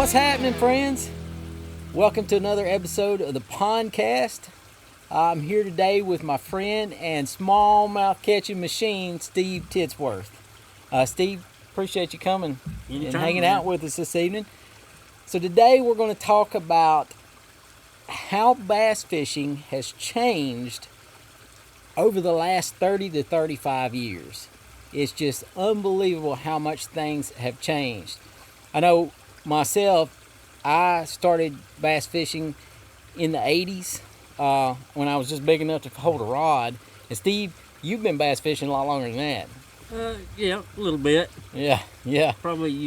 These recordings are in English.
What's happening, friends? Welcome to another episode of the Pondcast. I'm here today with my friend and smallmouth catching machine, Steve Tittsworth. Steve, appreciate you coming and hanging out with us this evening. So today we're going to talk about how bass fishing has changed over the last 30 to 35 years. It's just unbelievable how much things have changed. I know myself, I started bass fishing in the 80s when I was just big enough to hold a rod. And Steve, you've been bass fishing a lot longer than that. Yeah, a little bit. Yeah. You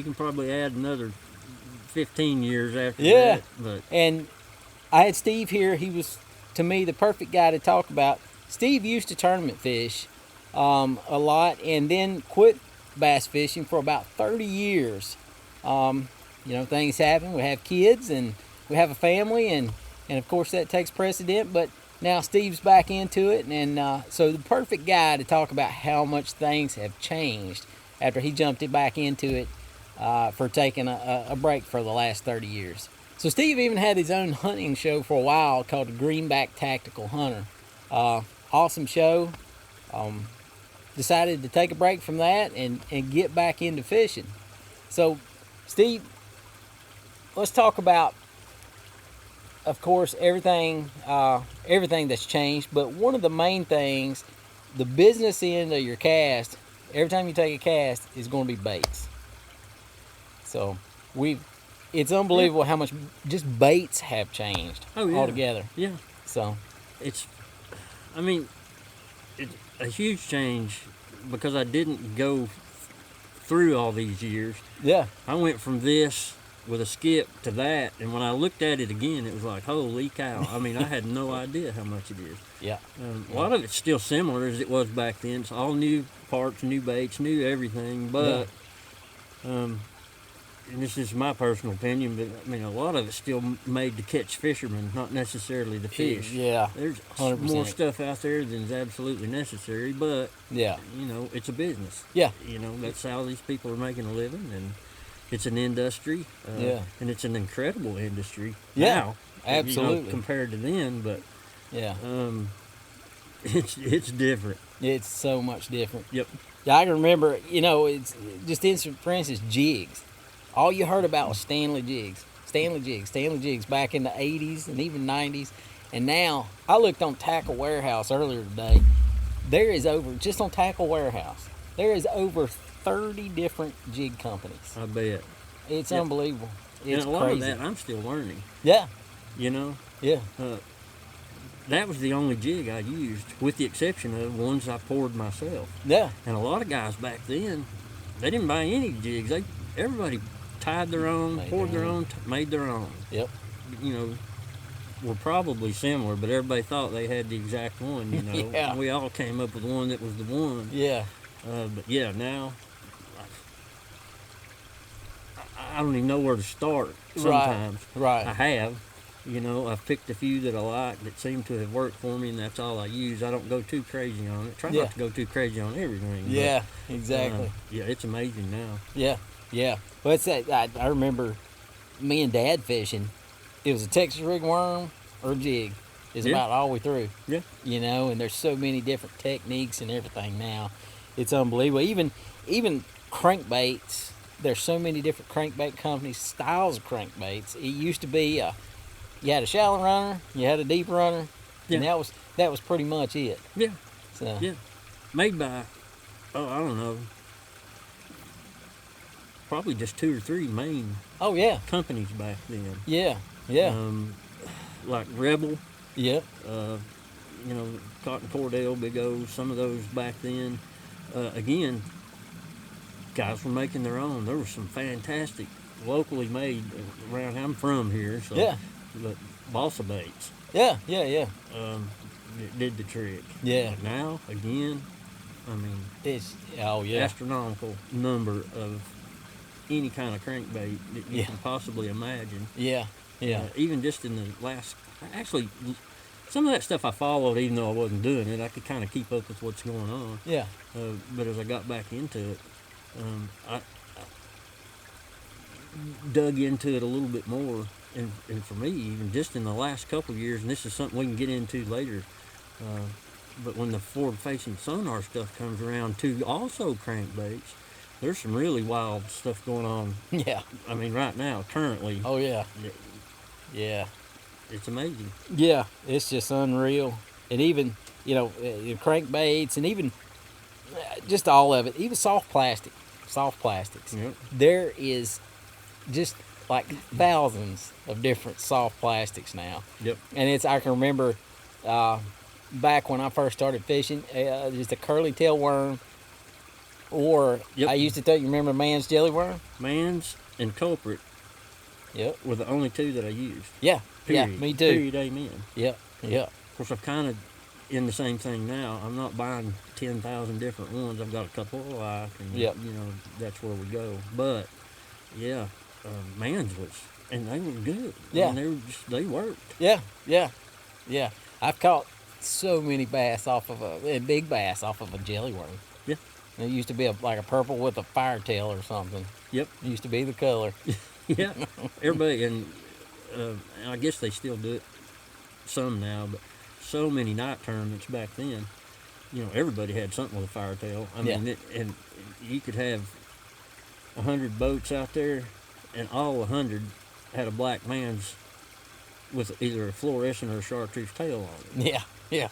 can probably add another 15 years after that. But And I had Steve here. He was, to me, the perfect guy to talk about. Steve used to tournament fish a lot and then quit bass fishing for about 30 years. Things happen. We have kids and we have a family, and of course that takes precedent. But now Steve's back into it, and so the perfect guy to talk about how much things have changed after he jumped back into it for taking a break for the last 30 years. So Steve even had his own hunting show for a while called the Greenback Tactical Hunter. Awesome show. Decided to take a break from that and get back into fishing. So, Steve, let's talk about, of course, everything that's changed. But one of the main things, the business end of your cast, every time you take a cast, is going to be baits. So it's unbelievable how much just baits have changed altogether. Yeah. So it's a huge change because I didn't go through all these years. Yeah. I went from this with a skip to that, and when I looked at it again, it was like, holy cow. I mean, I had no idea how much it is. Yeah. A lot of it's still similar as it was back then. It's all new parts, new baits, new everything, but and this is my personal opinion, but I mean, a lot of it's still made to catch fishermen, not necessarily the fish. Yeah. There's 100%. more stuff out there than is absolutely necessary, but it's a business. Yeah. That's how these people are making a living, and it's an industry. And it's an incredible industry now. Absolutely. Compared to then, but yeah. It's different. It's so much different. Yep. Yeah, I can remember, it's just instant, for instance, jigs. All you heard about was Stanley jigs back in the 80s and even 90s. And now, I looked on Tackle Warehouse earlier today. There is just on Tackle Warehouse, there is over 30 different jig companies. I bet. It's unbelievable. It's and a lot crazy. of that I'm still learning. Yeah. Yeah. That was the only jig I used, with the exception of ones I poured myself. Yeah. And a lot of guys back then, they didn't buy any jigs. Everybody tied their own, poured their own, made their own. Yep. Were probably similar, but everybody thought they had the exact one, Yeah. We all came up with one that was the one. Yeah. But yeah, now I don't even know where to start sometimes. Right. I have. I've picked a few that I like that seem to have worked for me, and that's all I use. I don't go too crazy on it. Try not to go too crazy on everything. Yeah, exactly. It's amazing now. Yeah. Well, it's that. I remember me and Dad fishing. It was a Texas rig worm or a jig. It's about all the way through. Yeah. And there's so many different techniques and everything now. It's unbelievable. Even crankbaits. There's so many different crankbait companies, styles of crankbaits. It used to be you had a shallow runner, you had a deep runner, and that was pretty much it. Yeah. So made by I don't know, probably just 2 or 3 main companies back then. Yeah. Like Rebel. Yep. Cotton Cordell, Big O's, some of those back then. Again, guys were making their own. There was some fantastic locally made around. I'm from here, so but balsa baits. Yeah. It did the trick. Yeah. But now, again, I mean, it's astronomical number of any kind of crankbait that you can possibly imagine. Yeah. Even just in the last, actually, some of that stuff I followed, even though I wasn't doing it. I could kind of keep up with what's going on. Yeah. But as I got back into it, dug into it a little bit more, and for me, even just in the last couple of years, and this is something we can get into later, but when the forward-facing sonar stuff comes around too, also crankbaits, there's some really wild stuff going on. Yeah. I mean, right now, currently. Oh, yeah. Yeah. It's amazing. Yeah, it's just unreal. And even, crankbaits and even just all of it, even soft plastics. Yep. There is just like thousands of different soft plastics now. Yep. And I can remember back when I first started fishing, just a curly tail worm, or Yep. I used to think, you remember Man's jelly worm? Man's and culprit. Yep. Were the only two that I used. Yeah. Period. Yeah, me too. Period. Amen. Yep. Yep. Of course, I'm kind of in the same thing now. I'm not buying 10,000 different ones. I've got a couple I like, and Yep. that's where we go. But yeah, Man's was, and they were good. Yeah. I mean, they worked. Yeah. Yeah. Yeah. I've caught so many bass off of a big bass off of a jelly worm. Yeah. And it used to be like a purple with a fire tail or something. Yep. It used to be the color. Yeah. Everybody, and I guess they still do it some now, but so many night tournaments back then, everybody had something with a fire tail. I mean, and you could have 100 boats out there, and all 100 had a black Man's with either a fluorescent or a chartreuse tail on it. Yeah. Yeah.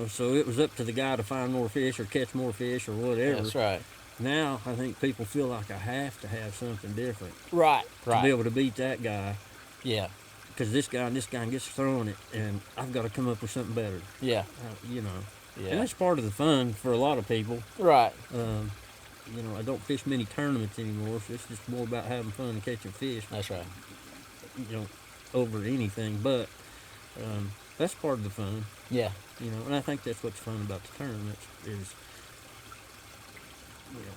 So it was up to the guy to find more fish or catch more fish or whatever. That's right. Now I think people feel like I have to have something different Right. to be able to beat that guy. Yeah. Because this guy gets throwing it, and I've got to come up with something better. Yeah. Yeah. Yeah. And that's part of the fun for a lot of people. Right. I don't fish many tournaments anymore, so it's just more about having fun and catching fish. That's right. Over anything, but that's part of the fun. Yeah. And I think that's what's fun about the tournaments is,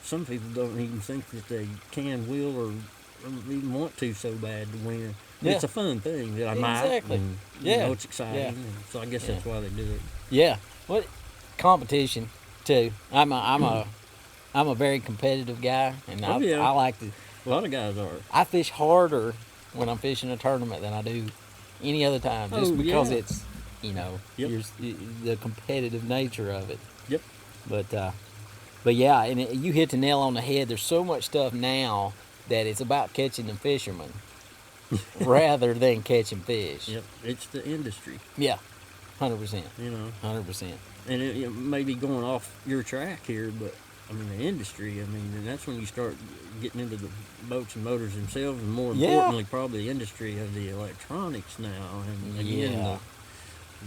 some people don't even think that they can, will, or even want to so bad to win. Yeah. It's a fun thing that I Exactly. might. And, Yeah. It's exciting. Yeah. And so I guess that's why they do it. Yeah. What competition too? I'm a very competitive guy, and Oh, yeah. I like to. A lot of guys are. I fish harder when I'm fishing a tournament than I do any other time, just because it's the competitive nature of it. Yep. But yeah, and you hit the nail on the head. There's so much stuff now that it's about catching the fishermen rather than catching fish. Yep. It's the industry. Yeah, 100%. 100%. And it may be going off your track here, but I mean the industry. I mean, and that's when you start getting into the boats and motors themselves, and more importantly, probably the industry of the electronics now, and again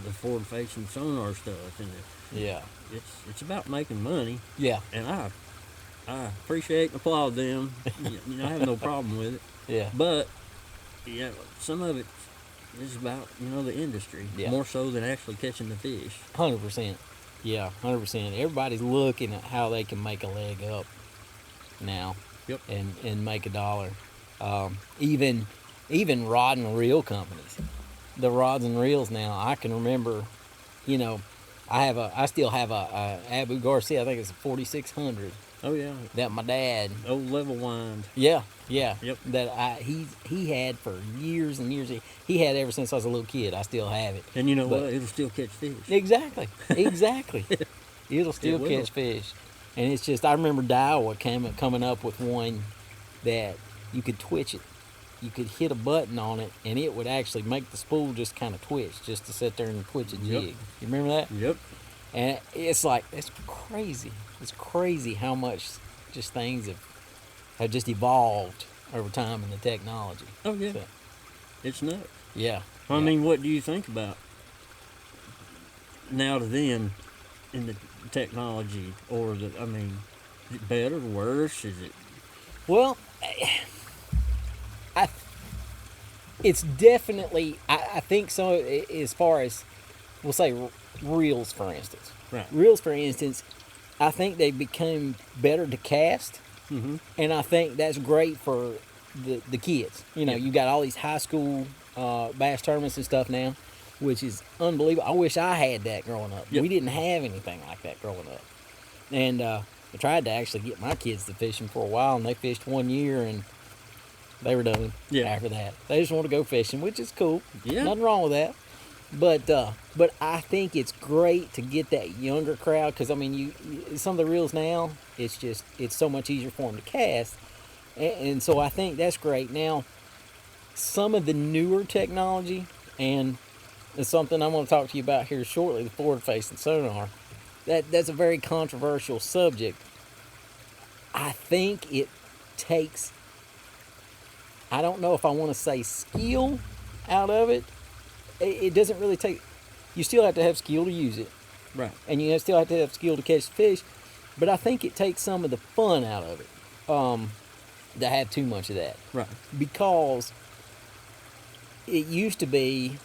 the forward-facing sonar stuff, and it's about making money. Yeah. And I appreciate and applaud them. I have no problem with it. Yeah. But some of it is about the industry more so than actually catching the fish. 100%. Yeah, 100%. Everybody's looking at how they can make a leg up now. Yep. And make a dollar. Even rod and reel companies. The rods and reels now, I can remember, I still have a Abu Garcia, I think it's a 4600. Oh yeah. That my dad. Old level wind. Yeah. Yep. That he had for years and years. He had ever since I was a little kid. I still have it. And what? It'll still catch fish. Exactly. It'll still catch fish. And it's just, I remember Daiwa coming up with one that you could twitch it. You could hit a button on it, and it would actually make the spool just kind of twitch, just to sit there and twitch a jig. Yep. You remember that? Yep. And it's crazy. It's crazy how much just things have just evolved over time in the technology. Oh yeah. So, it's nuts. yeah. I mean, what do you think about now to then in the technology, or is it better, worse? Is it? Well, it's definitely, I think so, as far as, we'll say, reels, for instance. Right. Reels, for instance, I think they become better to cast, and I think that's great for the kids. You got all these high school bass tournaments and stuff now, which is unbelievable. I wish I had that growing up. Yep. We didn't have anything like that growing up. And I tried to actually get my kids to fishing for a while, and they fished one year, and They were done Yeah. after that. They just want to go fishing, which is cool. Yeah. Nothing wrong with that. But I think it's great to get that younger crowd because, I mean, you some of the reels now, it's so much easier for them to cast. And so I think that's great. Now, some of the newer technology, and it's something I'm going to talk to you about here shortly, the forward-facing sonar, that's a very controversial subject. I think it takes, I don't know if I want to say skill out of it. It doesn't really take, you still have to have skill to use it. Right. And you still have to have skill to catch the fish. But I think it takes some of the fun out of it to have too much of that. Right. Because it used to be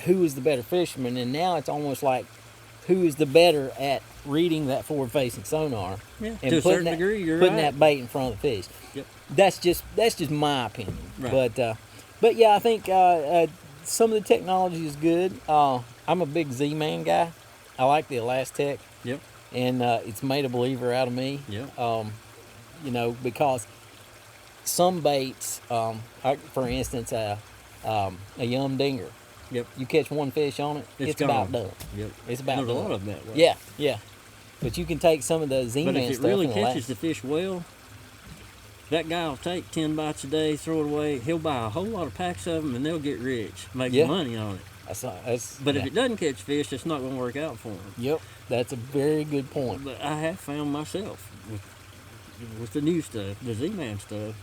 who is the better fisherman, and now it's almost like who is the better at reading that forward-facing sonar. Yeah, and to a certain degree, you're putting right. that bait in front of the fish. Yep. That's just my opinion. Right. But yeah, I think some of the technology is good. I'm a big Z-Man guy. I like the Elastec. Yep. And it's made a believer out of me. Yep. You know, because some baits, for instance, a yum dinger. Yep. You catch one fish on it, it's about done. Yep. It's about There's done. a lot of them that way. Yeah, yeah. But you can take some of the Z-Man But if it stuff. really and catches the fish well, that guy will take 10 bites a day, throw it away. He'll buy a whole lot of packs of them, and they'll get rich, making money on it. But if it doesn't catch fish, it's not going to work out for him. Yep, that's a very good point. But I have found myself with the new stuff, the Z-Man stuff,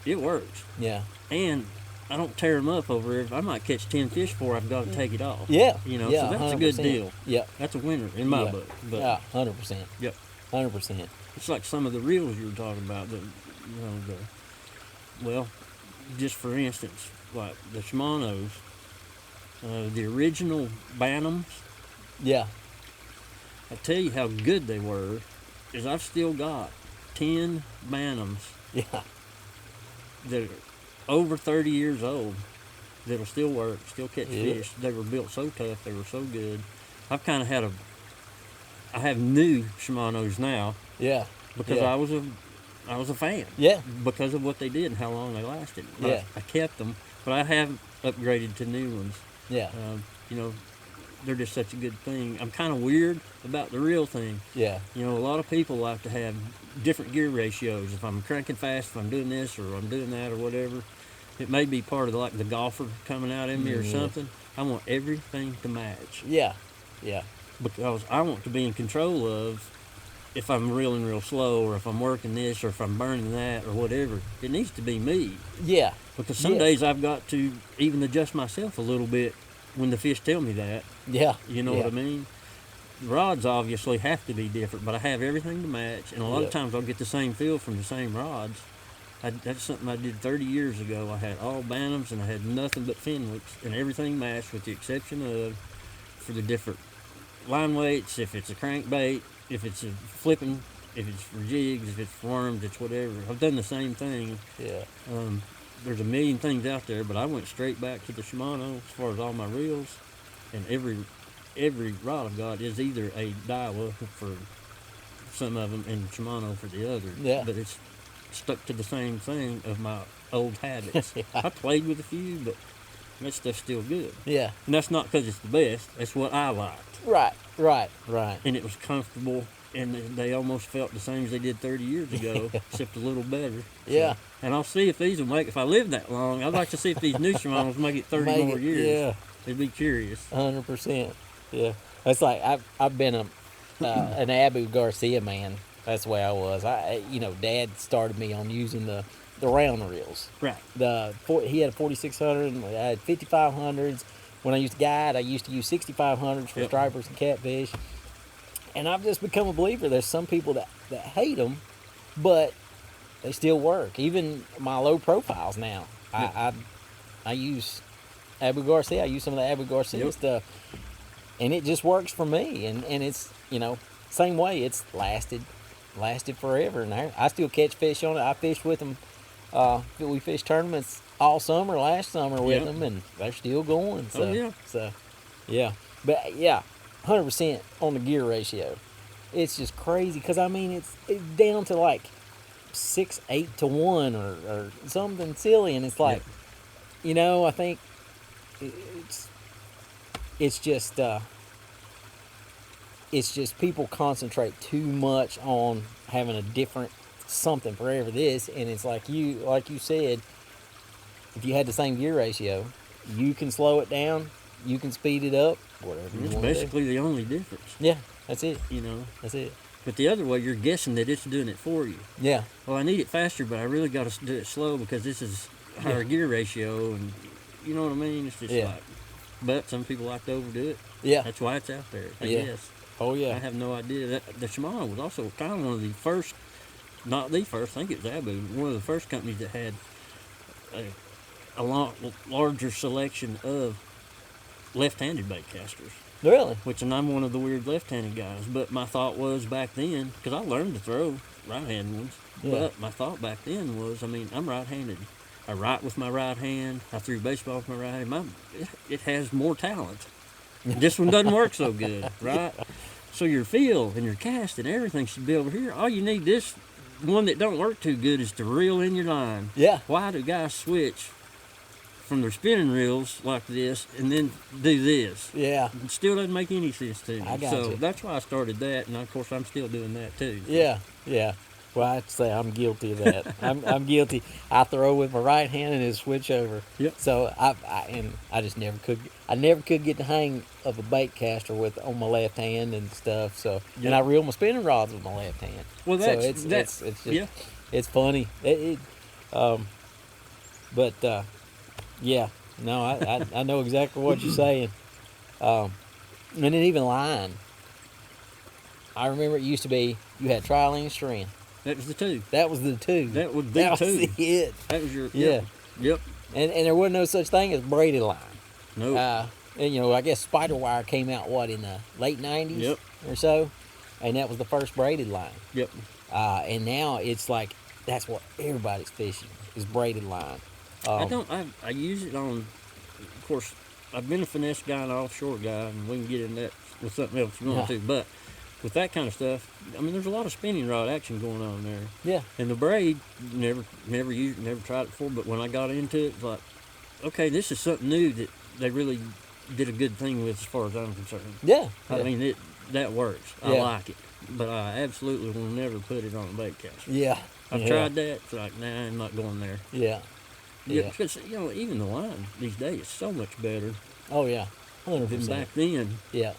it works. Yeah. And I don't tear them up over it. I might catch 10 fish before I've got to take it off. Yeah. You know, yeah, so that's 100%. a good deal. Yep. That's a winner in my book. But, yeah, 100%. Yep. 100%. It's like some of the reels you were talking about. Well, just for instance, like the Shimano's, the original Bantams. Yeah. I tell you how good they were. Is I've still got 10 Bantams Yeah. that are over 30 years old that'll still work, still catch Yeah. fish. They were built so tough, they were so good. I've kind of had I have new Shimano's now Yeah. because yeah. I was a fan. Yeah. Because of what they did and how long they lasted. Yeah. I kept them, but I have upgraded to new ones. Yeah. You know, they're just such a good thing. I'm kind of weird about the reel thing. Yeah. You know, a lot of people like to have different gear ratios. If I'm cranking fast, if I'm doing this or I'm doing that or whatever, it may be part of the golfer coming out in me or something. I want everything to match. Yeah. Yeah. Because I want to be in control of if I'm reeling real slow or if I'm working this or if I'm burning that or whatever. It needs to be me. Yeah. Because some days I've got to even adjust myself a little bit when the fish tell me that. Yeah. You know what I mean? The rods obviously have to be different, but I have everything to match. And a lot of times I'll get the same feel from the same rods. That's something I did 30 years ago. I had all Bantams and I had nothing but Fenwicks, and everything matched with the exception of for the different line weights, if it's a crankbait, if it's a flipping, if it's for jigs, if it's for worms, it's whatever. I've done the same thing. Yeah. There's a million things out there, but I went straight back to the Shimano as far as all my reels, and every rod I've got is either a Daiwa for some of them and Shimano for the other. Yeah. But it's stuck to the same thing of my old habits. I played with a few, but that stuff's still good. Yeah. And that's not because it's the best. That's what I liked. Right. Right. Right. And it was comfortable, and they almost felt the same as they did 30 years ago, except a little better. Yeah. So, and I'll see if these will make, if I live that long, I'd like to see if these new Shimanos make it 30 more years. Yeah. I'd be curious. 100%. Yeah. It's like I've been an Abu Garcia man. That's the way I was. Dad started me on using the round reels. Right. He had a 4600, and I had 5500s. When I used to guide, I used to use 6500s for stripers and catfish. And I've just become a believer. There's some people that hate them, but they still work. Even my low profiles now. I use Abu Garcia. I use some of the Abu Garcia stuff, and it just works for me. And it's, same way. It's lasted forever. And I still catch fish on it. I fished with them. We fished tournaments all summer, last summer with them, and they're still going. So, But 100% on the gear ratio. It's just crazy because it's down to like 6-8 to 1 or something silly, and it's like, I think it's just people concentrate too much on having a different something for every this, and it's like you said, if you had the same gear ratio, you can slow it down, you can speed it up, whatever you want to do. It's basically the only difference. Yeah, that's it. That's it. But the other way, you're guessing that it's doing it for you. Yeah. Well, I need it faster, but I really got to do it slow because this is higher gear ratio, and you know what I mean? It's just like, but some people like to overdo it. Yeah. That's why it's out there, I guess. Oh, yeah. I have no idea. The Shimano was also kind of one of the first, not the first, I think it was Abu, one of the first companies that had a lot larger selection of left-handed bait casters. Really? Which, and I'm one of the weird left-handed guys. But my thought was back then, because I learned to throw right-handed ones, but my thought back then was, I'm right-handed. I write with my right hand. I threw baseball with my right hand. It has more talent. This one doesn't work so good, right? So your feel and your cast and everything should be over here. All you need, this one that don't work too good, is to reel in your line. Yeah. Why do guys switch from their spinning reels like this and then do this? Yeah. It still doesn't make any sense to me. I got so you. that's why I started that, and of course I'm still doing that too. Yeah. Well, I'd say I'm guilty of that. I'm guilty. I throw with my right hand and then switch over. Yep. So I just never could. I never could get the hang of a bait caster on my left hand and stuff. So and I reel my spinning rods with my left hand. Well, it's just, it's funny. No, I know exactly what you're saying. And then even line. I remember it used to be you had tri-lane strand. That was the two. That was the two. That was the that two. Was it. That was your Yep. And there wasn't no such thing as braided line. No. And I guess spider wire came out in the late 90s or so, and that was the first braided line. Yep. And now it's like that's what everybody's fishing is braided line. I use it on. Of course, I've been a finesse guy and an offshore guy, and we can get into that with something else if you want to. But with that kind of stuff, there's a lot of spinning rod action going on there. Yeah. And the braid, never tried it before, but when I got into it, it's like, okay, this is something new that they really did a good thing with as far as I'm concerned. Yeah. That works. I like it. But I absolutely will never put it on a bait caster. Yeah. I've tried that. It's like, nah, I'm not going there. Yeah. Yeah. Because, even the line these days is so much better. Oh, yeah. 100%. Than back then. Yeah.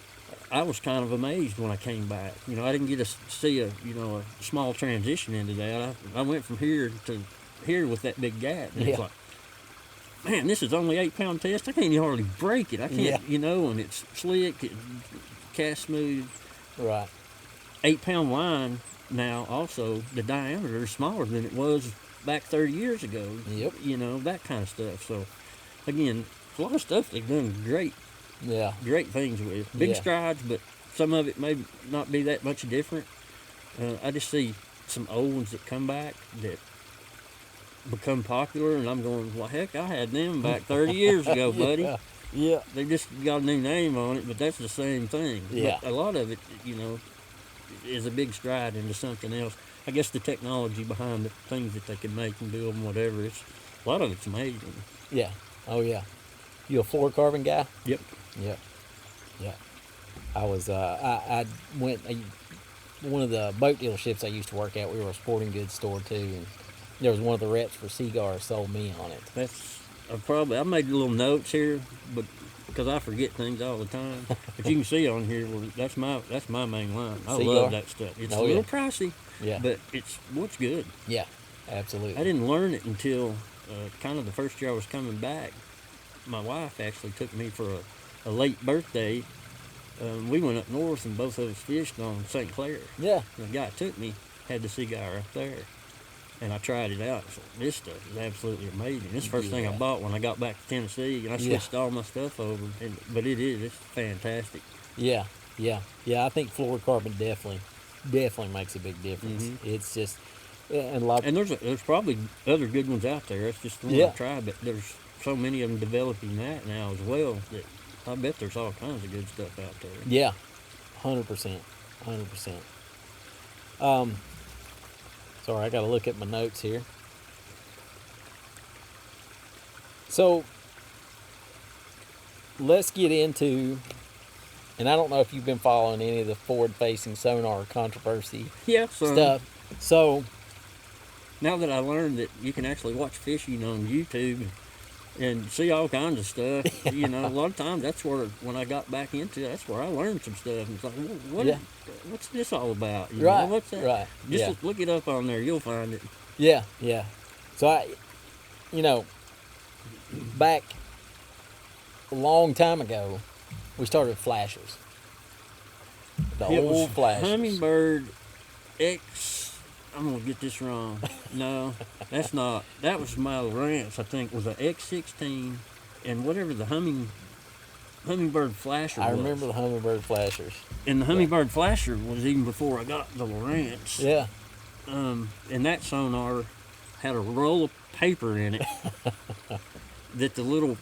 I was kind of amazed when I came back. I didn't get to see a small transition into that. I went from here to here with that big gap. And it's like, man, this is only 8-pound test. I can't even hardly break it. I can't, and it's slick, it cast smooth. Right. 8-pound line now also, the diameter is smaller than it was back 30 years ago. Yep. That kind of stuff. So, again, a lot of stuff they've done great things with. Big strides, but some of it may not be that much different. I just see some old ones that come back that become popular, and I'm going, well, heck, I had them back 30 years ago, buddy. Yeah. They just got a new name on it, but that's the same thing. Yeah. But a lot of it, is a big stride into something else. I guess the technology behind the things that they can make and build and whatever, a lot of it's amazing. Yeah. Oh, yeah. You a fluorocarbon guy? Yep. Yep. Yeah. I was, I went, one of the boat dealerships I used to work at, we were a sporting goods store too, and there was one of the reps for Seagar sold me on it. That's I made little notes here, but because I forget things all the time. But you can see on here, that's my main line. I Seagar? love that stuff. It's a little pricey, but it's what's good. Yeah, absolutely. I didn't learn it until kind of the first year I was coming back. My wife actually took me for a late birthday. We went up north and both of us fished on St. Clair. Yeah. And the guy took me, had the Seagar up there. And I tried it out. So this stuff is absolutely amazing. This is the first thing I bought when I got back to Tennessee, and I switched all my stuff over. But it's fantastic. Yeah. I think fluorocarbon definitely makes a big difference. Mm-hmm. It's just and there's probably other good ones out there. It's just the one I tried, but there's so many of them developing that now as well that I bet there's all kinds of good stuff out there. Yeah, 100%. Sorry, I got to look at my notes here. So, let's get into, and I don't know if you've been following any of the forward-facing sonar controversy stuff. So, now that I learned that you can actually watch fishing on YouTube and see all kinds of stuff, a lot of times that's where, when I got back into it, that's where I learned some stuff. And it's like, what's this all about? What's that? Right. Just look it up on there, you'll find it. Yeah. So back a long time ago, we started flashers. The old flashers. Humminbird X. I'm gonna get this wrong. No, that's not. That was my Lowrance. I think was an X16, and whatever the Humminbird flasher was. I remember the Humminbird flashers. And the Humminbird flasher was even before I got the Lowrance. Yeah. And that sonar had a roll of paper in it that the little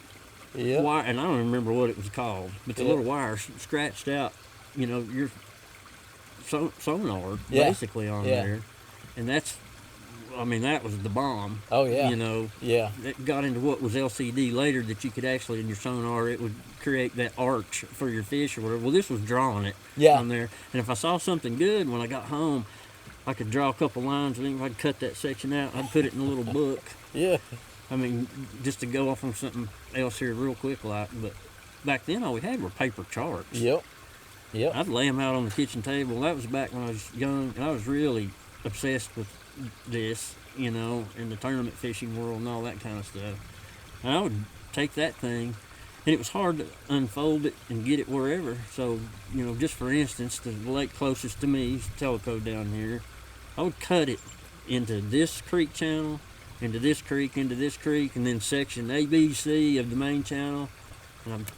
wire, and I don't remember what it was called, but the little wire scratched out, your sonar basically on there. And that was the bomb. Oh, yeah. It got into what was LCD later, that you could actually, in your sonar, it would create that arch for your fish or whatever. Well, this was drawing it on there. And if I saw something good when I got home, I could draw a couple lines, and then I'd cut that section out, I'd put it in a little book. Yeah. Just to go off on something else here real quick, but back then all we had were paper charts. Yep. I'd lay them out on the kitchen table. That was back when I was young, and I was really obsessed with this, in the tournament fishing world and all that kind of stuff. And I would take that thing, and it was hard to unfold it and get it wherever. So, just for instance, the lake closest to me, Tellico down here, I would cut it into this creek channel, into this creek, and then section A, B, C of the main channel, and I'd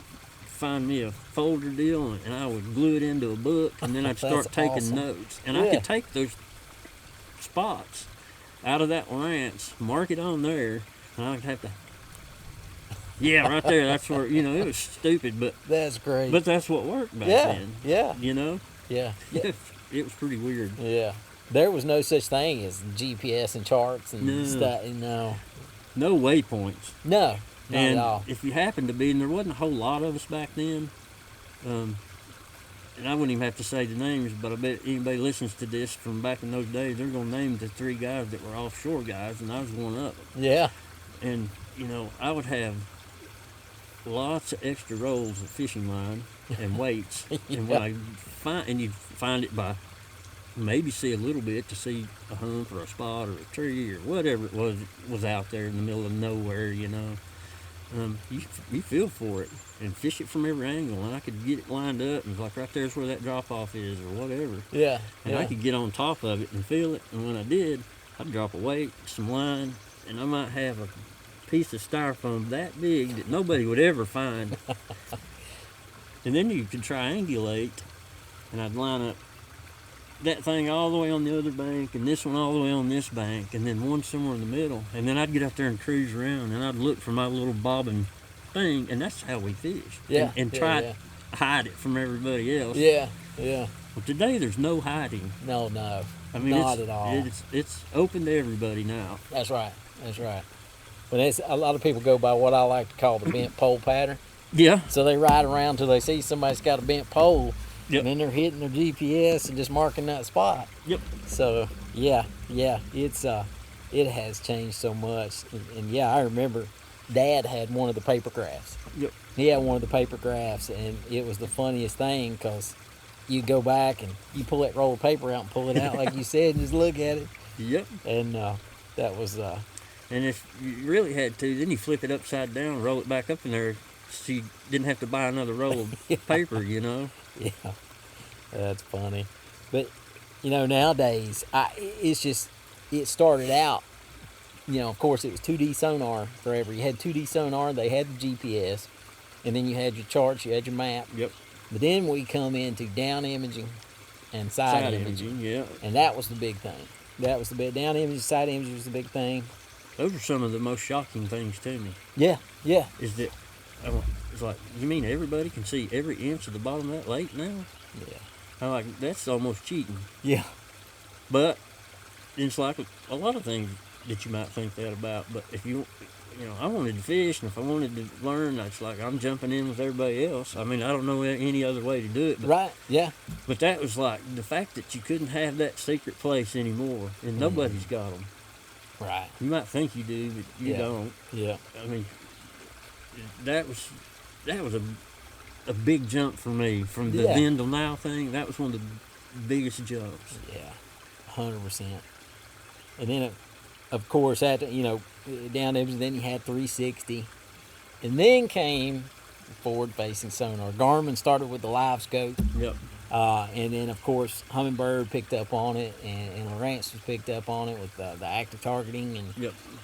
find me a folder deal, and I would glue it into a book, and then I'd start taking notes. And I could take those spots out of that Lowrance, mark it on there, and I'd have to, right there, that's where, it was stupid, but that's great. But that's what worked back then. Yeah. Yeah. It was pretty weird. Yeah. There was no such thing as GPS and charts and stuff. No waypoints. No, not and at all. If you happened to be, and there wasn't a whole lot of us back then, and I wouldn't even have to say the names, but I bet anybody listens to this from back in those days, they're going to name the 3 guys that were offshore guys, and I was one of them. Yeah. And, I would have lots of extra rolls of fishing line and weights. And when you'd find it by maybe see a little bit to see a hump or a spot or a tree or whatever it was out there in the middle of nowhere, you feel for it and fish it from every angle, and I could get it lined up, and it's like right there's where that drop off is or whatever. Yeah. And I could get on top of it and feel it, and when I did, I'd drop a weight, some line, and I might have a piece of styrofoam that big that nobody would ever find. And then you could triangulate, and I'd line up that thing all the way on the other bank, and this one all the way on this bank, and then one somewhere in the middle. And then I'd get out there and cruise around, and I'd look for my little bobbing thing, and that's how we fish. Yeah. And try to hide it from everybody else. Yeah. Well, today there's no hiding. No. Not at all. It's open to everybody now. That's right. But a lot of people go by what I like to call the bent pole pattern. Yeah. So they ride around till they see somebody's got a bent pole. Yep. And then they're hitting their GPS and just marking that spot. Yep. So yeah, it's it has changed so much. And I remember Dad had one of the paper graphs. Yep. He had one of the paper graphs, and it was the funniest thing because you go back and you pull that roll of paper out and pull it out like you said, and just look at it. Yep. And that was. And if you really had to, then you flip it upside down, roll it back up in there, so you didn't have to buy another roll of paper. Yeah, that's funny. But nowadays, it started out. Of course, it was 2D sonar forever. You had 2D sonar. They had the GPS, and then you had your charts. You had your map. Yep. But then we come into down imaging and side imaging. Yeah. And that was the big thing. That was the big down imaging, side imaging was the big thing. Those are some of the most shocking things to me. Yeah. Is that it's like, you mean everybody can see every inch of the bottom of that lake now? Yeah. I'm like, that's almost cheating. Yeah. But it's like a lot of things that you might think that about. But if I wanted to fish, and if I wanted to learn, it's like I'm jumping in with everybody else. I mean, I don't know any other way to do it. But, right, yeah. But that was like the fact that you couldn't have that secret place anymore, and nobody's got them. Right. You might think you do, but you don't. Yeah. I mean, that was a big jump for me from the then till now thing. That was one of the biggest jumps. Yeah, 100%. And then, of course, after down there, then you had 360, and then came forward-facing sonar. Garmin started with the live scope. Yep. And then, of course, Humminbird picked up on it, and Lowrance was picked up on it with the active targeting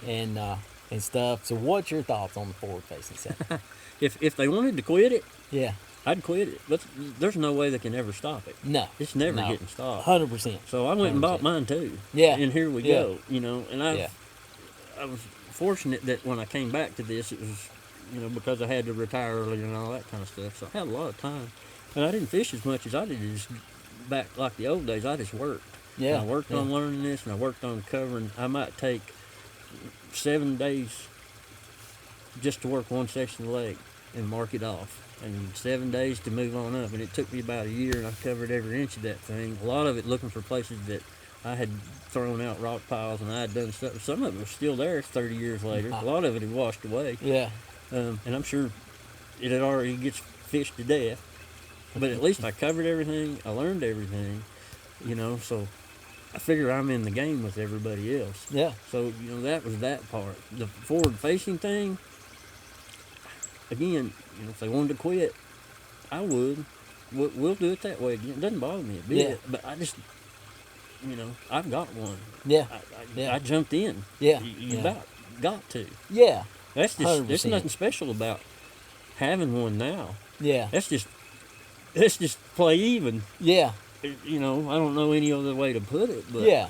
and stuff. So, what's your thoughts on the forward-facing sonar? If they wanted to quit it, yeah, I'd quit it. But there's no way they can ever stop it. No, it's never getting stopped. 100%. So I went and bought mine too. Yeah, and here we go. And I was fortunate that when I came back to this, it was because I had to retire early and all that kind of stuff. So I had a lot of time, and I didn't fish as much as I did just back like the old days. I just worked. Yeah, and I worked on learning this, and I worked on covering. I might take 7 days just to work one section of the lake and mark it off, and 7 days to move on up. And it took me about a year, and I covered every inch of that thing. A lot of it looking for places that I had thrown out rock piles, and I had done stuff. Some of it was still there 30 years later. A lot of it had washed away. Yeah. And I'm sure it had already gets fished to death. But at least I covered everything. I learned everything, so I figure I'm in the game with everybody else. Yeah. So, that was that part. The forward-facing thing, again, if they wanted to quit, I would. We'll do it that way again. It doesn't bother me a bit. Yeah. But I just, I've got one. Yeah. I jumped in. Yeah. You about got to. Yeah. That's just, 100%. there's nothing special about having one now. Yeah. Let's just play even. Yeah. I don't know any other way to put it, but yeah.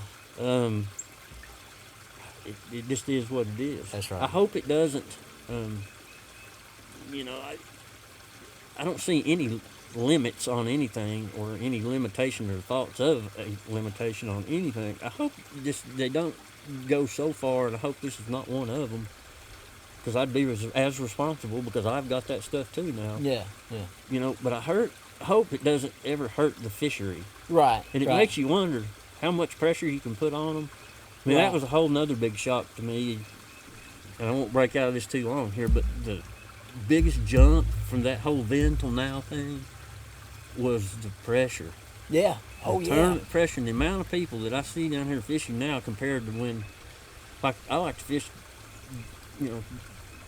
It just is what it is. That's right. I hope it doesn't. I don't see any limits on anything or any limitation or thoughts of a limitation on anything. I hope they don't go so far, and I hope this is not one of them, because I'd be as responsible, because I've got that stuff too now. Yeah, yeah. But I hope it doesn't ever hurt the fishery. Right. And it makes you wonder how much pressure you can put on them. I mean, that was a whole nother big shock to me, and I won't break out of this too long here, but the biggest jump from that whole then till now thing was the pressure. Yeah. The tournament pressure, and the amount of people that I see down here fishing now compared to when, like, I like to fish,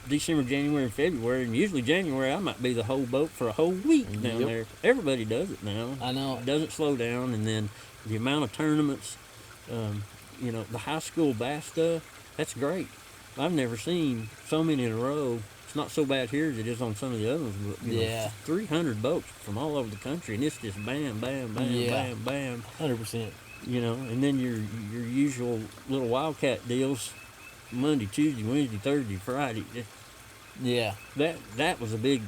December, January, and February, and usually January I might be the whole boat for a whole week down there. Everybody does it now. I know. It doesn't slow down, and then the amount of tournaments, the high school bass stuff, that's great. I've never seen so many in a row. It's not so bad here as it is on some of the others, but 300 boats from all over the country, and it's just bam, bam, bam, bam, bam. 100%. And then your usual little wildcat deals, Monday, Tuesday, Wednesday, Thursday, Friday. Yeah. That was a big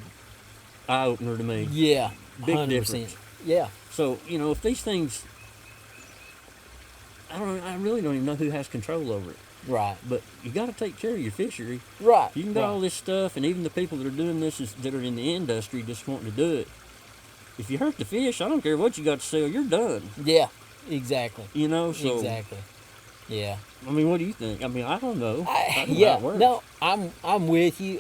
eye opener to me. Yeah. Big 100%. difference. Yeah. So, if these things, I really don't even know who has control over it. Right. But you got to take care of your fishery. Right. You can do all this stuff, and even the people that are doing this that are in the industry just wanting to do it. If you hurt the fish, I don't care what you got to sell, you're done. Yeah. Exactly. So exactly. Yeah. I mean, what do you think? I mean, I don't know. I don't know yeah. how it works. No, I'm with you.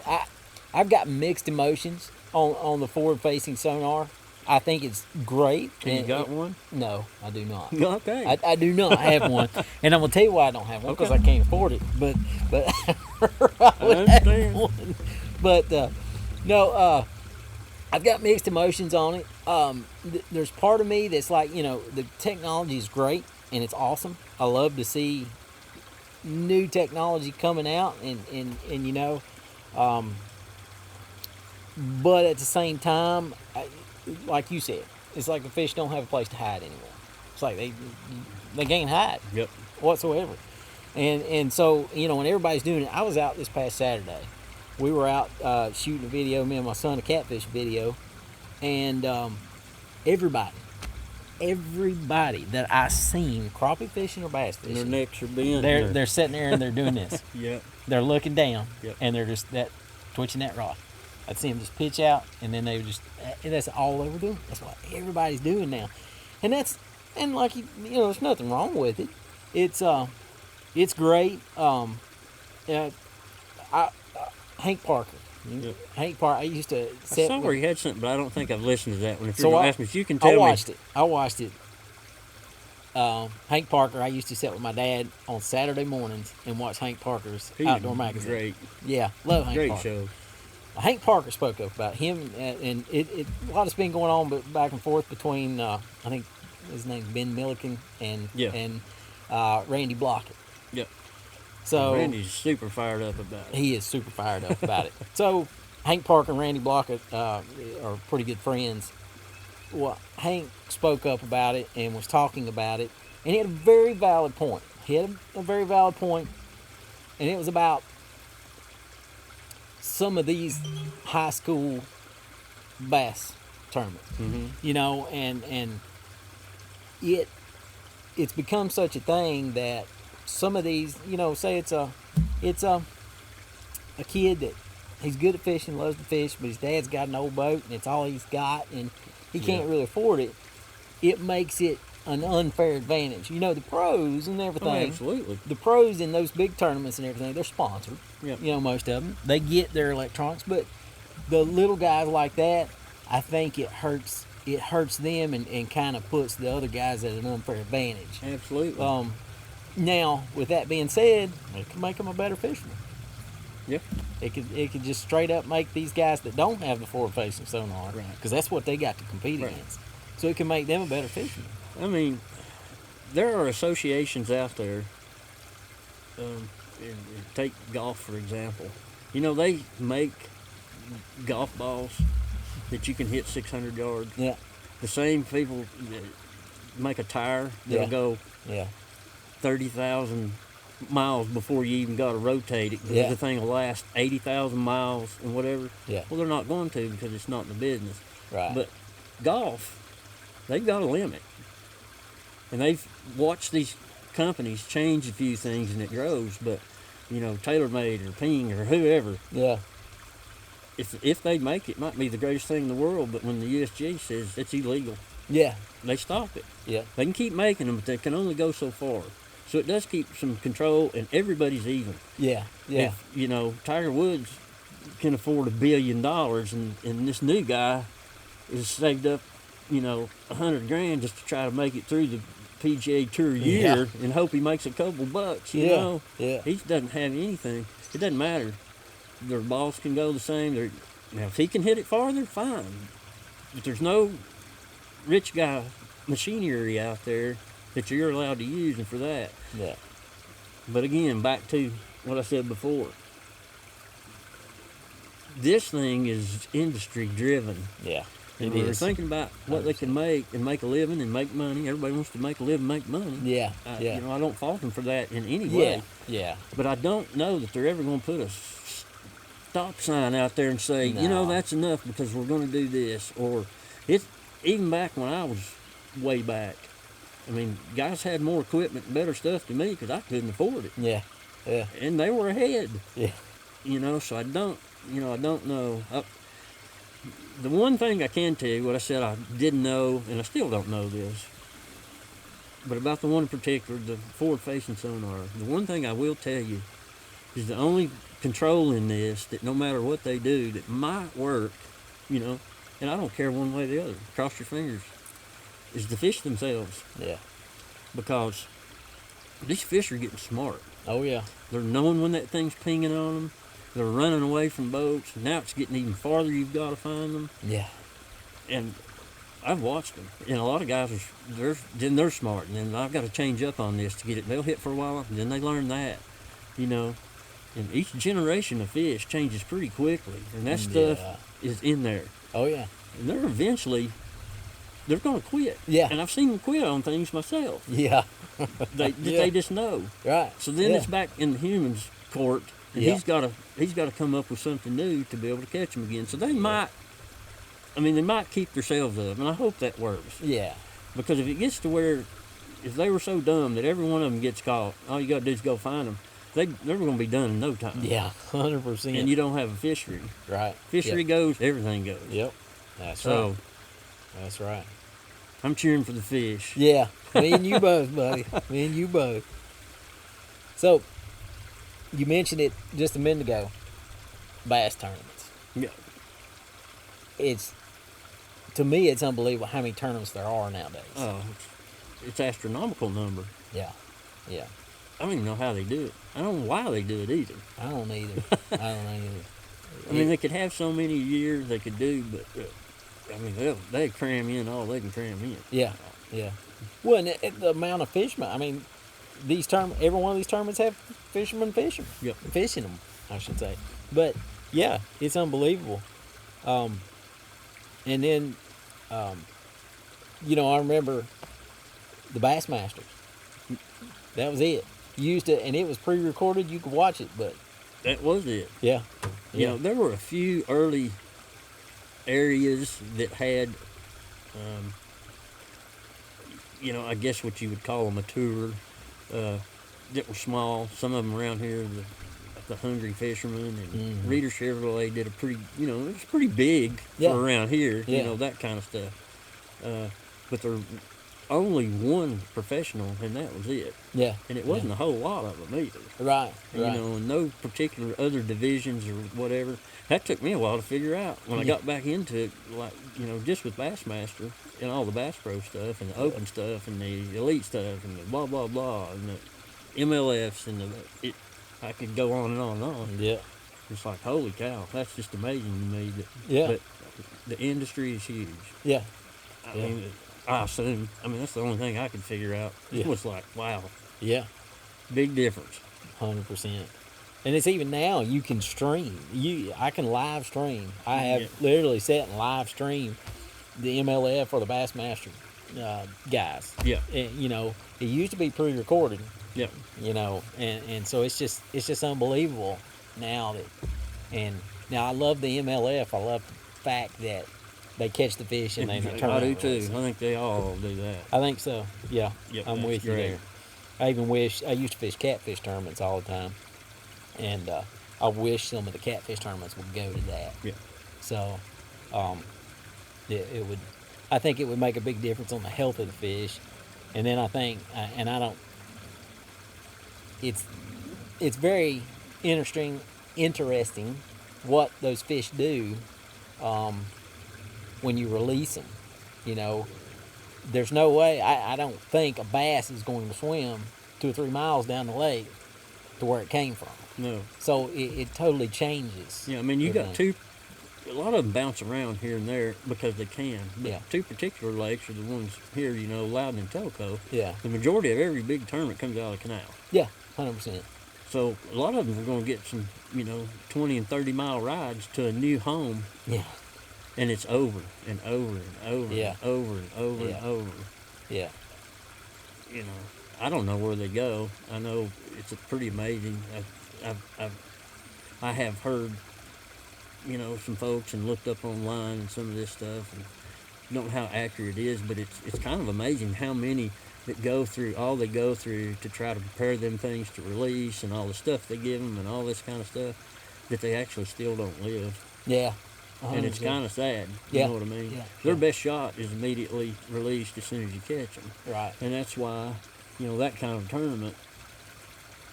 I've got mixed emotions on the forward-facing sonar. I think it's great. And you got one? No, I do not. Okay. I do not have one, and I'm gonna tell you why I don't have one, because I can't afford it. But I understand. One. But no, I've got mixed emotions on it. There's part of me that's like, the technology is great and it's awesome. I love to see new technology coming out, and but at the same time, like you said, it's like the fish don't have a place to hide anymore. It's like they can't hide whatsoever. And so, when everybody's doing it, I was out this past Saturday. We were out shooting a video, me and my son, a catfish video, and everybody everybody that I seen crappie fishing or bass fishing, their necks are bent. they're sitting there and they're doing this. Yep. They're looking down, Yep. and they're just twitching that rod. I'd see them just pitch out, and then they would that's all they were doing. That's what everybody's doing now, and like there's nothing wrong with it. It's great. Hank Parker. Yep. Hank Parker. I used to. I saw where he had something, but I don't think I've listened to that one. If So you're going I- to ask me, you can tell I me. watched it. Hank Parker. I used to sit with my dad on Saturday mornings and watch Hank Parker's He's Outdoor Magazine. Great, Yeah, love Hank great Parker. show. Hank Parker spoke up about him, and a lot has been going on, but back and forth between I think his name's Ben Milliken and Randy Blockett. Yep. So Randy's super fired up about it. he is super fired up about it. So Hank Parker and Randy Blockett are pretty good friends. Well, Hank spoke up about it and was talking about it, and he had a very valid point. And it was about some of these high school bass tournaments, and it's become such a thing that some of these, say it's a kid that he's good at fishing, loves to fish, but his dad's got an old boat and it's all he's got, and he can't really afford it. It makes it an unfair advantage. The pros and everything. Oh, absolutely. The pros in those big tournaments and everything, they're sponsored. Yep. Most of them. They get their electronics, but the little guys like that, I think it hurts them and kind of puts the other guys at an unfair advantage. Absolutely. Now, with that being said, it can make them a better fisherman. Yep. It could just straight up make these guys that don't have the forward-facing sonar, Right. because that's what they got to compete Right. against. So it can make them a better fisherman. I mean, there are associations out there. And take golf, for example. They make golf balls that you can hit 600 yards. Yeah. The same people that make a tire that'll Yeah. go Yeah. 30,000 miles before you even got to rotate it. Yeah. The thing will last 80,000 miles and whatever. Yeah. Well, they're not going to because it's not in the business. Right. But golf, they've got a limit. And they've watched these companies change a few things and it grows. But, TaylorMade or Ping or whoever, Yeah. if they make it, it might be the greatest thing in the world. But when the USG says it's illegal, Yeah. they stop it. Yeah. They can keep making them, but they can only go so far. So it does keep some control, and everybody's even. Yeah. Yeah. If, Tiger Woods can afford $1 billion, and this new guy is saved up, $100,000 just to try to make it through the PGA Tour year and hope he makes a couple bucks. You know, Yeah. he doesn't have anything. It doesn't matter. Their balls can go the same. Now, if he can hit it farther, fine. But there's no rich guy machinery out there that you're allowed to use, and for that. Yeah. But again, back to what I said before. This thing is industry driven. Yeah. And It when they're is. thinking about what they can make and make a living and make money, everybody wants to make a living, make money. Yeah. I don't fault them for that in any Yeah. way. Yeah. But I don't know that they're ever going to put a stop sign out there and say, No. that's enough because we're going to do this. Or it's even back when I was way back. I mean, guys had more equipment and better stuff than me because I couldn't afford it. Yeah. Yeah. And they were ahead. Yeah. So I don't know. The one thing I can tell you, what I said I didn't know, and I still don't know this, but about the one in particular, the forward-facing sonar, the one thing I will tell you is the only control in this that no matter what they do that might work, and I don't care one way or the other, cross your fingers, is the fish themselves. Yeah. Because these fish are getting smart. Oh yeah. They're knowing when that thing's pinging on them. They're running away from boats. Now it's getting even farther. You've got to find them. Yeah. And I've watched them. And a lot of guys they're smart. And then I've got to change up on this to get it. They'll hit for a while, and then they learn that. And each generation of fish changes pretty quickly. And that stuff is in there. Oh yeah. And they're going to quit. Yeah. And I've seen them quit on things myself. Yeah. They just know. Right. So then it's back in the human's court, and Yeah. he's got to come up with something new to be able to catch them again. So they might keep themselves up, and I hope that works. Yeah. Because if it gets to where, if they were so dumb that every one of them gets caught, all you got to do is go find them, they're going to be done in no time. Yeah, 100%. And you don't have a fishery. Right. Fishery goes, everything goes. Yep. That's right. That's right. I'm cheering for the fish. Yeah, me and you both, buddy. Me and you both. So, you mentioned it just a minute ago. Bass tournaments. Yeah. To me, it's unbelievable how many tournaments there are nowadays. Oh, it's astronomical number. Yeah. Yeah. I don't even know how they do it. I don't know why they do it either. I don't either. I mean, they could have so many years they could do, but I mean, they cram in all they can cram in. Yeah. Yeah. Well, and the amount of fishermen. I mean, every one of these tournaments have fishermen fishing. Yep. Fishing them, I should say. But yeah, it's unbelievable. And then, I remember the Bassmasters. That was it. You used it, and it was pre-recorded. You could watch it, but that was it. Yeah. You know, there were a few early areas that had, I guess what you would call them a tour, that were small. Some of them around here, the Hungry Fisherman and Reader Chevrolet did a pretty, it was pretty big for around here, that kind of stuff. But there only one professional, and that was it. Yeah. And it wasn't a whole lot of them either. Right. And no particular other divisions or whatever. That took me a while to figure out when I got back into it, like, just with Bassmaster and all the Bass Pro stuff and the Open stuff and the Elite stuff and the blah, blah, blah, and the MLFs and I could go on and on and on. Yeah. It's like, holy cow, that's just amazing to me. But the industry is huge. Yeah. I mean, I assume. I mean, that's the only thing I could figure out. Yeah. It was like, wow. Yeah. Big difference. 100%. And it's even now, you can stream. I can live stream. I have literally sat and live stream the MLF or the Bassmaster guys. Yeah. And, it used to be pre-recorded. Yeah. And so it's just unbelievable now now I love the MLF. I love the fact that they catch the fish and they turn I do around. too. I think they all do that. I think so. Yeah. Yep, I'm with you there. I used to fish catfish tournaments all the time. And I wish some of the catfish tournaments would go to that. Yeah. So, it would. I think it would make a big difference on the health of the fish. And then I think, it's very interesting what those fish do when you release them. There's no way. I don't think a bass is going to swim 2 or 3 miles down the lake to where it came from. No. So it totally changes. Yeah, I mean, you got a lot of them bounce around here and there because they can. But two particular lakes are the ones here, Loudon and Telco. Yeah. The majority of every big tournament comes out of the canal. Yeah, 100%. So a lot of them are going to get some, 20 and 30 mile rides to a new home. Yeah. And it's over and over and over and over and over and over. Yeah. I don't know where they go. I know it's pretty amazing. I have heard, some folks and looked up online and some of this stuff, and don't know how accurate it is, but it's kind of amazing how many that go through all they go through to try to prepare them things to release and all the stuff they give them and all this kind of stuff that they actually still don't live. Yeah. 100%. And it's kind of sad. Yeah. You know what I mean? Yeah. Their best shot is immediately released as soon as you catch them. Right. And that's why, that kind of tournament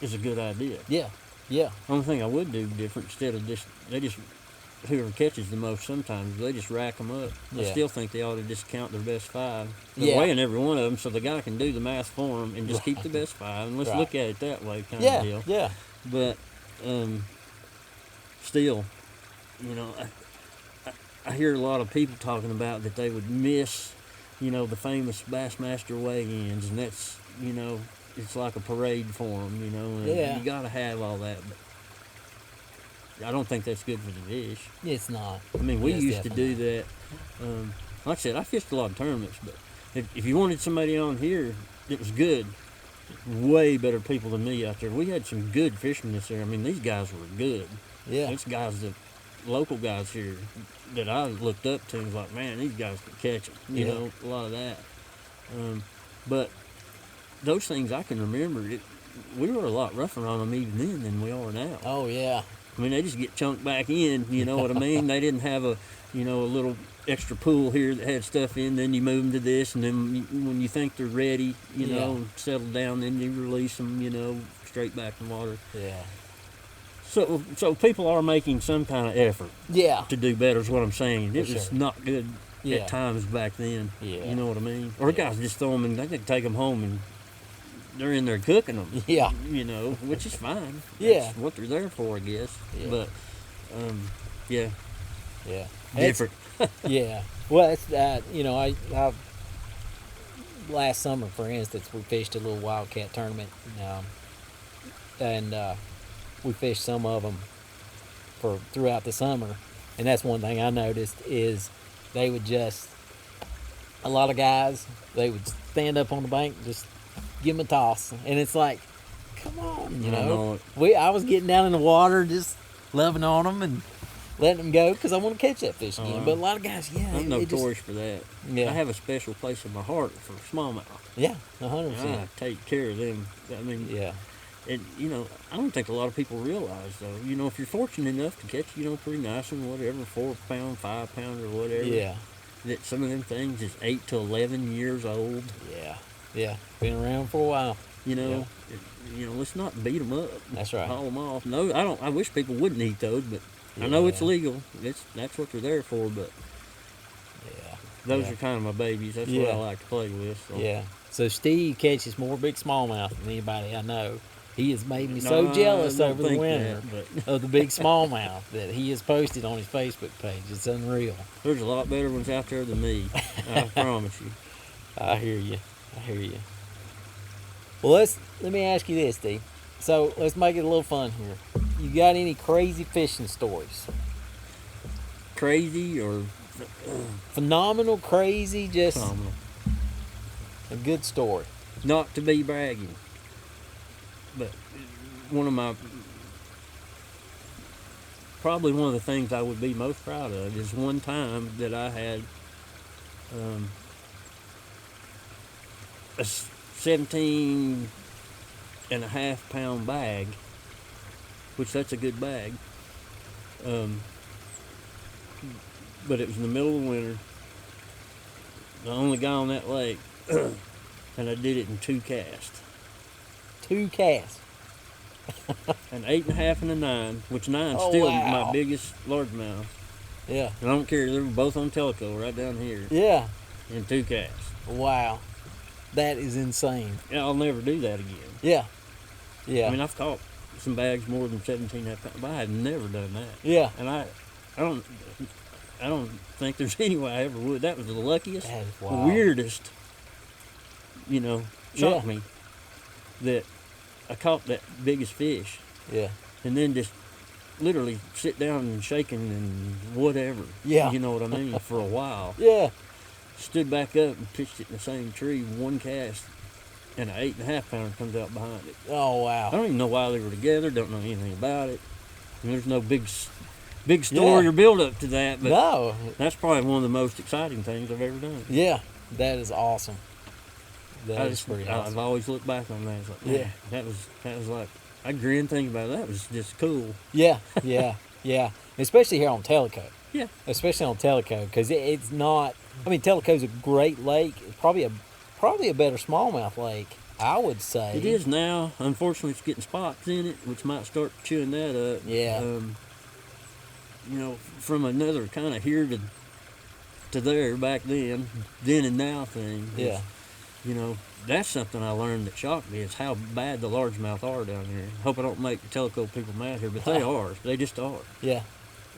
is a good idea. Yeah. Yeah. Only thing I would do different instead of whoever catches the most sometimes, they just rack them up. I still think they ought to just count their best 5. They're weighing every one of them so the guy can do the math for them and just keep the best 5. And let's look at it that way kind of deal. Yeah. But still, I hear a lot of people talking about that they would miss, the famous Bassmaster weigh-ins, and that's, it's like a parade for them, and you got to have all that. But I don't think that's good for the fish. It's not. I mean, we used to do that. Like I said, I fished a lot of tournaments, but if you wanted somebody on here that was good, way better people than me out there. We had some good fishermen this year. I mean, these guys were good. Yeah. These guys, local guys here that I looked up to, was like, man, these guys can catch them. You know, a lot of that. But those things I can remember, we were a lot rougher on them even then than we are now. Oh, yeah. I mean, they just get chunked back in, you know what I mean? They didn't have a little extra pool here that had stuff in, then you move them to this, and then when you think they're ready, you know, and settle down, then you release them, you know, straight back in water. Yeah. So people are making some kind of effort to do better is what I'm saying. It was not good at times back then. Yeah. You know what I mean? Or guys just throw them and they can take them home and they're in there cooking them. Yeah. You know, which is fine. Yeah. That's what they're there for, I guess. Yeah. But, yeah. Yeah. Different. Yeah. Well, it's you know, I last summer, for instance, we fished a little wildcat tournament, and we fished some of them throughout the summer, and that's one thing I noticed is they would a lot of guys, they would stand up on the bank and just give them a toss, and it's like, come on, you know. I was getting down in the water, just loving on them and letting them go because I want to catch that fish again. But a lot of guys, I'm notorious for that. Yeah. I have a special place in my heart for smallmouth. Yeah, 100%. I take care of them. I mean, and you know, I don't think a lot of people realize though. You know, if you're fortunate enough to catch, you know, pretty nice and whatever, 4 pound, 5 pound or whatever. Yeah. That some of them things is 8 to 11 years old. Yeah. Yeah. Been around for a while. You know, you know, let's not beat them up. That's right. Haul them off. No, I don't. I wish people wouldn't eat those, but I know it's legal. That's what they're there for. But those are kind of my babies. That's what I like to play with. So. Yeah. So Steve catches more big smallmouth than anybody I know. He has made me so jealous over the winter of the big smallmouth that he has posted on his Facebook page. It's unreal. There's a lot better ones out there than me. I promise you. I hear you. Well, let me ask you this, Steve. So let's make it a little fun here. You got any crazy fishing stories? Crazy or phenomenal, crazy, just phenomenal. A good story. Not to be bragging, but probably one of the things I would be most proud of is one time that I had a 17.5 pound bag, which that's a good bag. But it was in the middle of the winter. The only guy on that lake, and I did it in 2 casts. 2 casts. An 8.5 and a 9, which 9's still my biggest largemouth. Yeah. And I don't care, they were both on Teleco right down here. Yeah. In 2 casts. Wow. That is insane. Yeah, I'll never do that again. Yeah. Yeah. I mean, I've caught some bags more than 17.5 pounds, but I have never done that. Yeah. And I don't think there's any way I ever would. That was the luckiest, weirdest, you know, shocked me that I caught that biggest fish. Yeah. And then just literally sit down and shaking and whatever. Yeah. You know what I mean? For a while. Yeah. Stood back up and pitched it in the same tree, 1 cast, and an 8.5 pounder comes out behind it. Oh, wow. I don't even know why they were together, don't know anything about it. And there's no big story or build up to that, but that's probably one of the most exciting things I've ever done. Yeah, that is awesome. That is pretty awesome. I've always looked back on that. It's like, man, that was like, I grin thinking about it. That was just cool. Yeah. Especially here on Teleco. Yeah. Especially on Teleco, because it's not. I mean, Teleco's a great lake. It's probably a better smallmouth lake, I would say. It is now. Unfortunately, it's getting spots in it, which might start chewing that up. Yeah. You know, from another kind of here to there back then and now thing. Yeah. You know, that's something I learned that shocked me is how bad the largemouth are down here. Hope I don't make the Teleco people mad here, but they are. They just are. Yeah.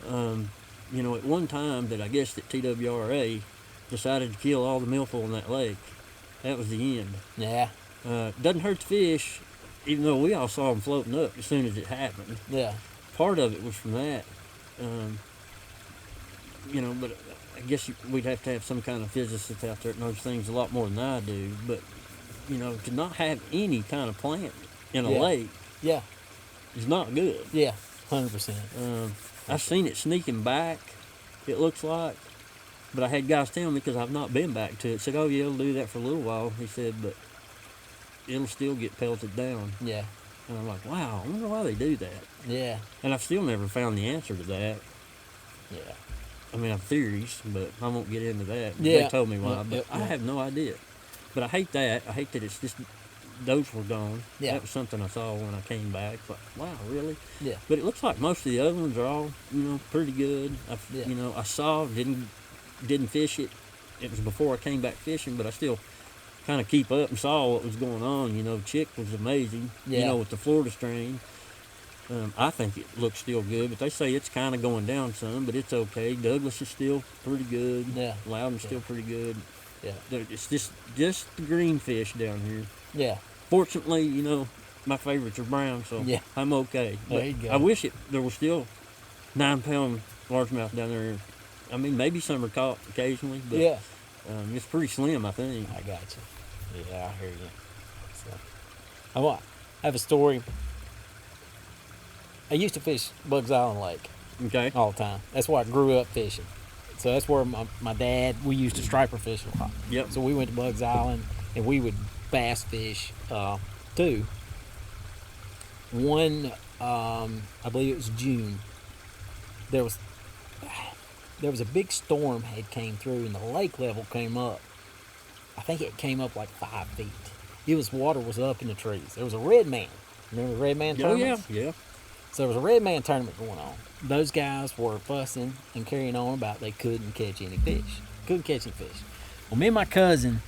You know, at one time that I guess that TWRA decided to kill all the milfoil in that lake, that was the end. Yeah. Doesn't hurt the fish, even though we all saw them floating up as soon as it happened. Yeah. Part of it was from that. You know, but I guess we'd have to have some kind of physicist out there that knows things a lot more than I do. But, you know, to not have any kind of plant in a lake is not good. Yeah, 100%. I've seen it sneaking back, it looks like, But I had guys tell me, because I've not been back to it, said, oh yeah, it'll do that for a little while. He said, but it'll still get pelted down. Yeah. And I'm like, wow, I wonder why they do that. Yeah. And I've still never found the answer to that. Yeah. I mean, I have theories, but I won't get into that. Yeah. They told me why, Yep, but yep, I yep. have no idea. But I hate that. I hate that it's just, those were gone. Yeah. That was something I saw when I came back. But wow, really? Yeah. But it looks like most of the other ones are all, pretty good. Yeah. I saw, didn't fish it. It was before I came back fishing, but I still kind of keep up and saw what was going on. Chick was amazing, Yeah. with the Florida strain. I think it looks still good, but they say it's kind of going down some, but it's okay. Douglas is still pretty good. Yeah. Loudon's still pretty good. Yeah. It's just the green fish down here. Yeah. Fortunately, my favorites are brown, so Yeah. I'm okay. There But you go. I wish there was still 9-pound largemouth down there. I mean, maybe some are caught occasionally, but Yeah. it's pretty slim, I think. I got you. Yeah, I hear you. So, I have a story. I used to fish Bugs Island Lake Okay. all the time. That's where I grew up fishing. So that's where my dad, we used to striper fish a lot. Yep. So we went to Bugs Island and we would bass fish too. One, I believe it was June, there was a big storm had came through and the lake level came up. I think it came up like 5 feet. Water was up in the trees. There was a red man. Remember the red man Oh, tournament? yeah. So there was a red man tournament going on. Those guys were fussing and carrying on about they couldn't catch any fish. Well, me and my cousin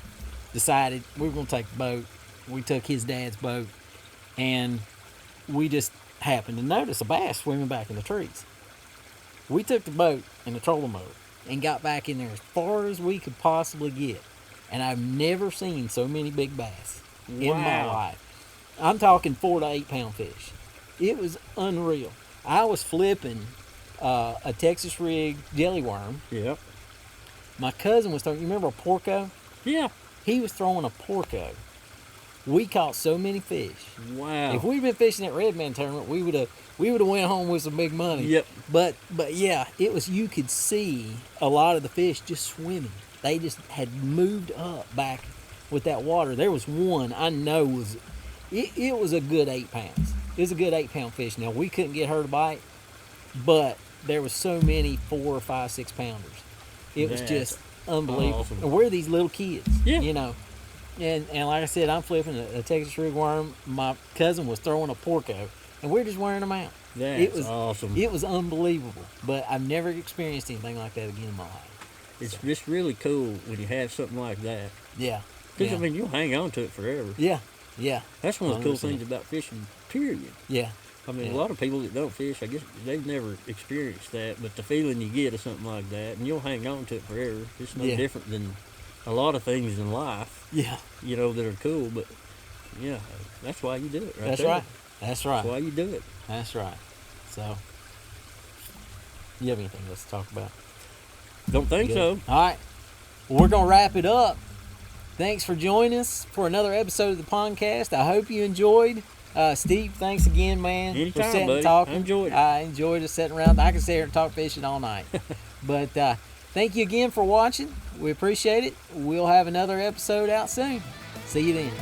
decided we were going to take the boat. We took his dad's boat, and we just happened to notice a bass swimming back in the trees. We took the boat in the trolling motor and got back in there as far as we could possibly get. And I've never seen so many big bass in my Wow. life. I'm talking 4 to 8 pound fish. It was unreal. I was flipping a Texas rig jelly worm. Yep. My cousin was throwing, you remember a porco? Yeah. He was throwing a porco. We caught so many fish. Wow. If we'd been fishing at Redman tournament, we would have went home with some big money. Yep. But yeah, it was, you could see a lot of the fish just swimming. They just had moved up back with that water. There was one I know it was a good 8 pounds. It was a good 8 pound fish. Now we couldn't get her to bite, but there was so many 4, 5, 6 pounders. It was That's just unbelievable. awesome. And we're these little kids, Yeah. And like I said, I'm flipping a Texas rig worm. My cousin was throwing a porco, and we're just wearing them out. That's awesome. It was unbelievable. But I've never experienced anything like that again in my life. It's just really cool when you have something like that. Yeah. Because, Yeah. I mean, you'll hang on to it forever. Yeah. Yeah. That's one of the cool 100%. things about fishing, period. Yeah. I mean, Yeah. a lot of people that don't fish, I guess they've never experienced that, but the feeling you get of something like that, and you'll hang on to it forever. It's no Yeah. different than a lot of things in life, Yeah. that are cool, but yeah, that's why you do it, right? That's there. right. That's right. That's why you do it. That's right. So, you have anything else to talk about? Don't think Good. so. All right. Well, we're going to wrap it up. Thanks for joining us for another episode of the Pondcast. I hope you enjoyed. Steve, thanks again, man. Anytime, for sitting buddy. and talking. I enjoyed it. I enjoyed us sitting around. I can sit here and talk fishing all night. But thank you again for watching. We appreciate it. We'll have another episode out soon. See you then.